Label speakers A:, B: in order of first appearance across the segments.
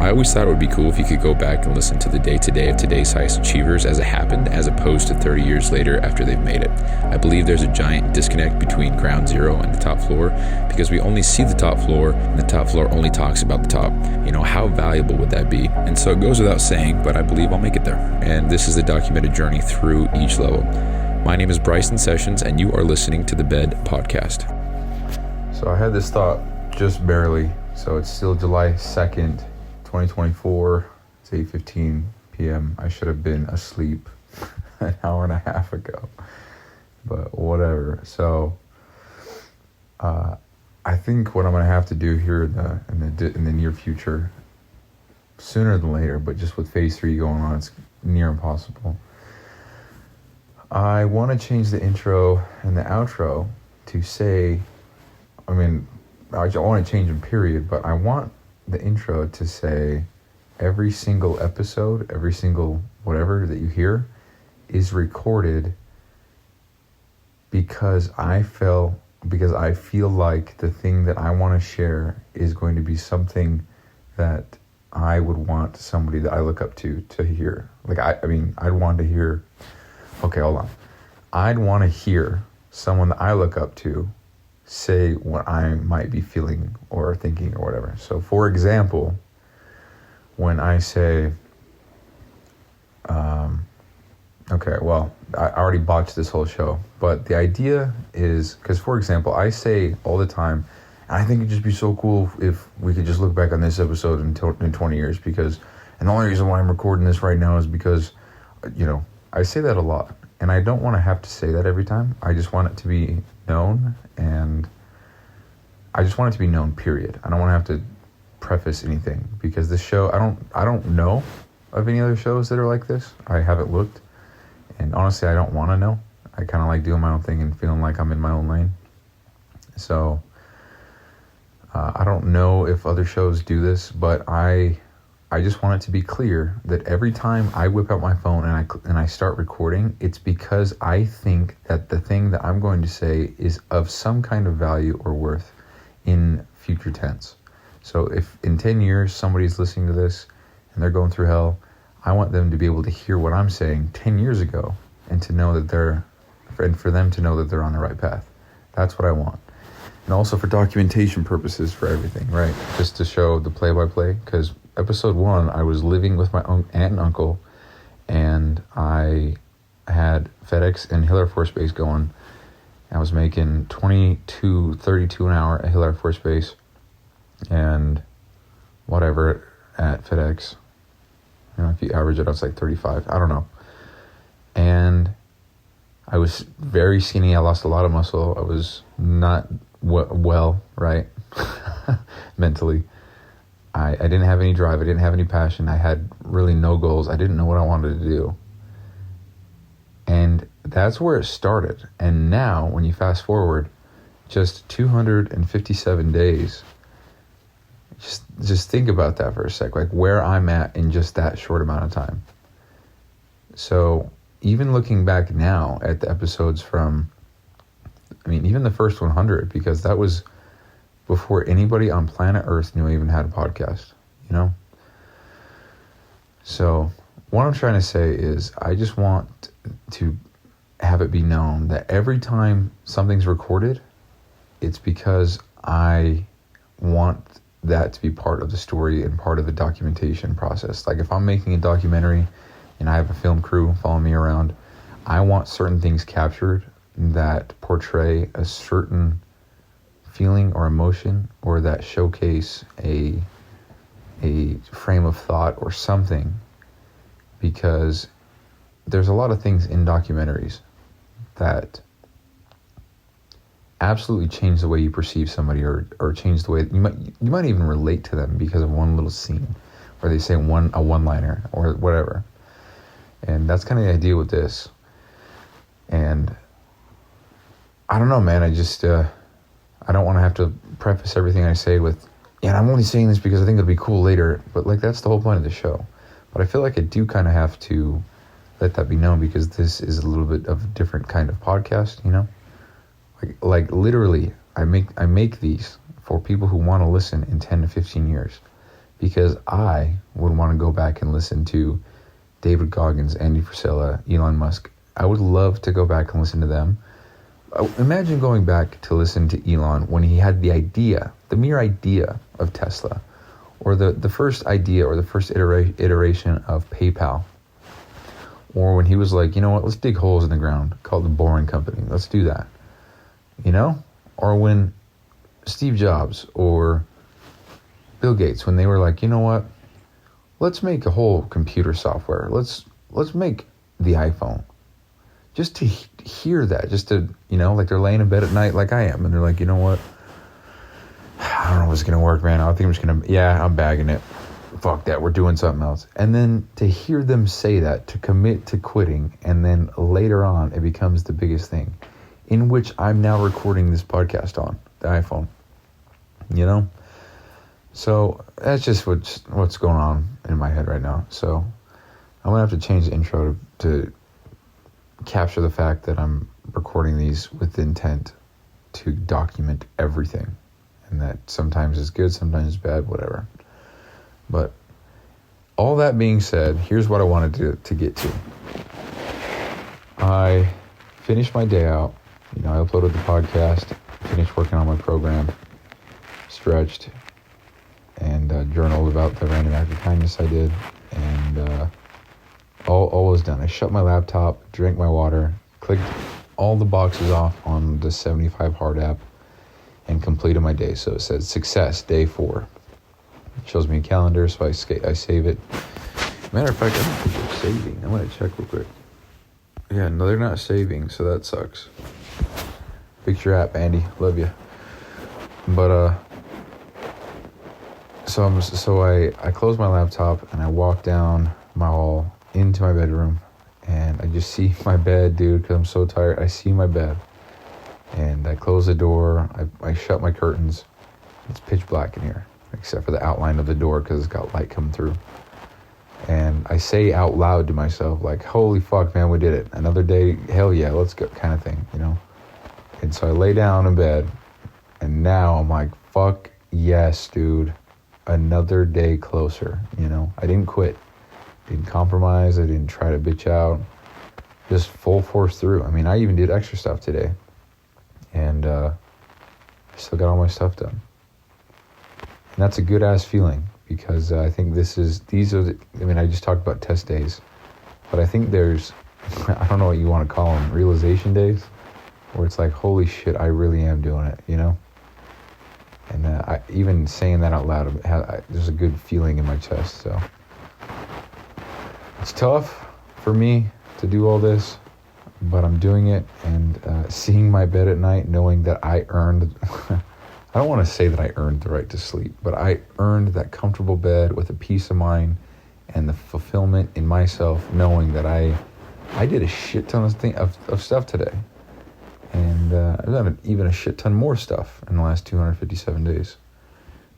A: I always thought it would be cool if you could go back and listen to the day-to-day of today's highest achievers as it happened, as opposed to 30 years later after they've made it. I believe there's a giant disconnect between ground zero and the top floor because we only see the top floor and the top floor only talks about the top. How valuable would that be? And so it goes without saying, but I believe I'll make it there. And this is the documented journey through each level. My name is Bryson Sessions, and you are listening to the Bed Podcast.
B: So I had this thought just barely. So it's still July 2nd, 2024. It's 8:15 p.m. I should have been asleep an hour and a half ago, but whatever. So I think what I'm going to have to do here in the near future, sooner than later, but just with phase 3 going on, it's near impossible. I want to change the intro and the outro to say, I want to change them period, but I want the intro to say every single episode, every single whatever that you hear is recorded because I feel like the thing that I want to share is going to be something that I would want somebody that I look up to hear. I'd want to hear, okay, hold on. I'd want to hear someone that I look up to say what I might be feeling or thinking or whatever. So for example, when I say, I already botched this whole show, but the idea is, because for example, I say all the time, and I think it'd just be so cool if we could just look back on this episode in 20 years, and the only reason why I'm recording this right now is because, I say that a lot, and I don't want to have to say that every time. I just want it to be known, and I just want it to be known, period. I don't want to have to preface anything, because this show, I don't know of any other shows that are like this. I haven't looked, and honestly, I don't want to know. I kind of like doing my own thing and feeling like I'm in my own lane. So I don't know if other shows do this, but I just want it to be clear that every time I whip out my phone and I start recording, it's because I think that the thing that I'm going to say is of some kind of value or worth in future tense. So if in 10 years somebody's listening to this and they're going through hell, I want them to be able to hear what I'm saying 10 years ago and to know that for them to know that they're on the right path. That's what I want. And also for documentation purposes for everything, right? Just to show the play-by-play, because episode 1, I was living with my aunt and uncle, and I had FedEx and Hill Air Force Base going. I was making $22.32 an hour at Hill Air Force Base, and whatever at FedEx. If you average it out, it's like 35. I don't know. And I was very skinny. I lost a lot of muscle. I was not well, right? Mentally. I didn't have any drive. I didn't have any passion. I had really no goals. I didn't know what I wanted to do. And that's where it started. And now, when you fast forward, just 257 days, just think about that for a sec, like where I'm at in just that short amount of time. So even looking back now at the episodes from, even the first 100, because that was before anybody on planet Earth knew I even had a podcast, So what I'm trying to say is I just want to have it be known that every time something's recorded, it's because I want that to be part of the story and part of the documentation process. Like if I'm making a documentary and I have a film crew following me around, I want certain things captured that portray a certain feeling or emotion, or that showcase a frame of thought or something, because there's a lot of things in documentaries that absolutely change the way you perceive somebody, or change the way you might even relate to them because of one little scene where they say a one-liner or whatever. And that's kind of the idea with this. And I don't know, man. I just I don't want to have to preface everything I say with, I'm only saying this because I think it'll be cool later. But that's the whole point of the show. But I feel like I do kind of have to let that be known, because this is a little bit of a different kind of podcast, Like literally, I make these for people who want to listen in 10 to 15 years. because I would want to go back and listen to David Goggins, Andy Frisella, Elon Musk. I would love to go back and listen to them. Imagine going back to listen to Elon when he had the idea, the mere idea of Tesla, or the first idea or the first iteration of PayPal. Or when he was like, you know what, let's dig holes in the ground, called the Boring Company. Let's do that. You know? Or when Steve Jobs or Bill Gates, when they were like, you know what, let's make a whole computer software. Let's make the iPhone. Just to hear that, just to, you know, like they're laying in bed at night like I am, and they're like, you know what, I don't know if it's going to work, man. I think I'm just going to, I'm bagging it. Fuck that, we're doing something else. And then to hear them say that, to commit to quitting, and then later on it becomes the biggest thing, in which I'm now recording this podcast on the iPhone, you know? So that's just what's going on in my head right now. So I'm going to have to change the intro to capture the fact that I'm recording these with the intent to document everything, and that sometimes it's good, sometimes it's bad, whatever. But all that being said, here's what I wanted to get to. I finished my day out. You know, I uploaded the podcast, finished working on my program, stretched, and journaled about the random act of kindness I did, and all was done. I shut my laptop, drank my water, clicked all the boxes off on the 75 Hard app, and completed my day. So it says success, day 4. It shows me a calendar, so I save it. Matter of fact, I don't think they're saving. I'm going to check real quick. Yeah, no, they're not saving, so that sucks. Fix your app, Andy. Love you. But, so I closed my laptop, and I walked down my hall into my bedroom, and I just see my bed, dude, because I'm so tired. I see my bed, and I close the door. I shut my curtains. It's pitch black in here, except for the outline of the door because it's got light coming through. And I say out loud to myself, like, holy fuck, man, we did it. Another day, hell yeah, let's go, kind of thing, you know? And so I lay down in bed, and now I'm like, fuck yes, dude. Another day closer, you know? I didn't quit. Didn't compromise. I didn't try to bitch out. Just full force through. I mean, I even did extra stuff today. And I still got all my stuff done. And that's a good-ass feeling, because I think I just talked about test days, but I think there's, I don't know what you want to call them, realization days, where it's like, holy shit, I really am doing it, you know? And I even saying that out loud, there's a good feeling in my chest, so. It's tough for me to do all this, but I'm doing it, and seeing my bed at night, knowing that I earned, I don't want to say that I earned the right to sleep, but I earned that comfortable bed with a peace of mind and the fulfillment in myself, knowing that I did a shit ton of stuff today. And I've done even a shit ton more stuff in the last 257 days.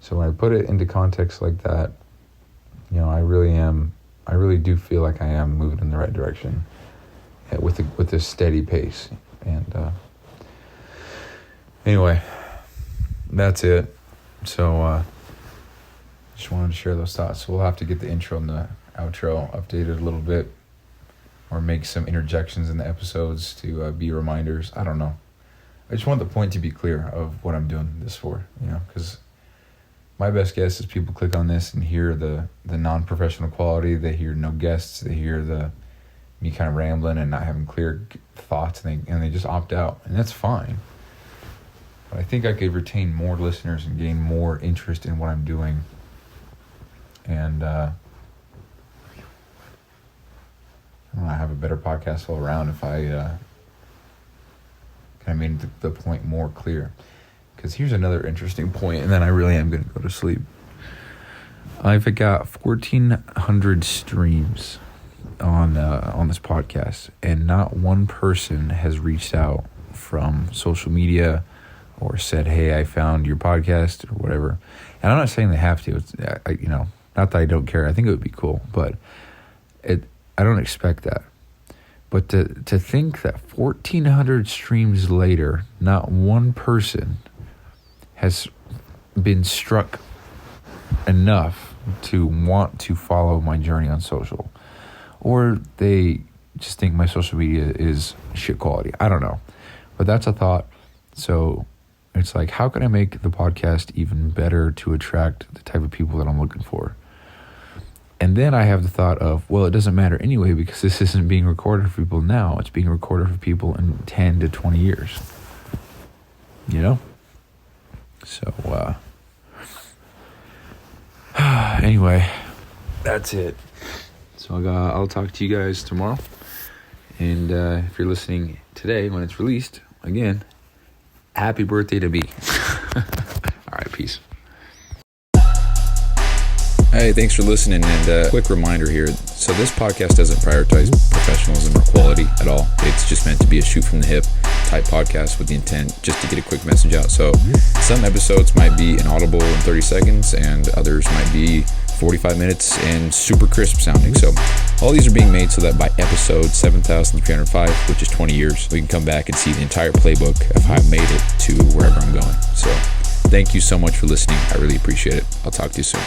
B: So when I put it into context like that, you know, I really do feel like I am moving in the right direction with this steady pace. And anyway, that's it. So just wanted to share those thoughts. So we'll have to get the intro and the outro updated a little bit, or make some interjections in the episodes to be reminders. I don't know. I just want the point to be clear of what I'm doing this for, you know, because my best guess is people click on this and hear the non-professional quality. They hear no guests. They hear me kind of rambling and not having clear thoughts, and they just opt out, and that's fine. But I think I could retain more listeners and gain more interest in what I'm doing. And I have a better podcast all around if I kind of made the point more clear. Because here's another interesting point, and then I really am going to go to sleep. I've got 1,400 streams on this podcast, and not one person has reached out from social media or said, hey, I found your podcast or whatever. And I'm not saying they have to. It's, not that I don't care. I think it would be cool, but I don't expect that. But to think that 1,400 streams later, not one person has been struck enough to want to follow my journey on social, or they just think my social media is shit quality. I don't know, but that's a thought. So it's like, how can I make the podcast even better to attract the type of people that I'm looking for? And then I have the thought of, well, it doesn't matter anyway, because this isn't being recorded for people now. It's being recorded for people in 10 to 20 years. You know? So, anyway, that's it. So I'll talk to you guys tomorrow. And if you're listening today when it's released, again, happy birthday to me. All right, peace.
A: Hey, thanks for listening, and quick reminder here. So this podcast doesn't prioritize professionalism or quality at all. It's just meant to be a shoot from the hip type podcast with the intent just to get a quick message out. So some episodes might be inaudible in 30 seconds and others might be 45 minutes and super crisp sounding. So all these are being made so that by episode 7,305, which is 20 years, we can come back and see the entire playbook of how I made it to wherever I'm going. So thank you so much for listening. I really appreciate it. I'll talk to you soon.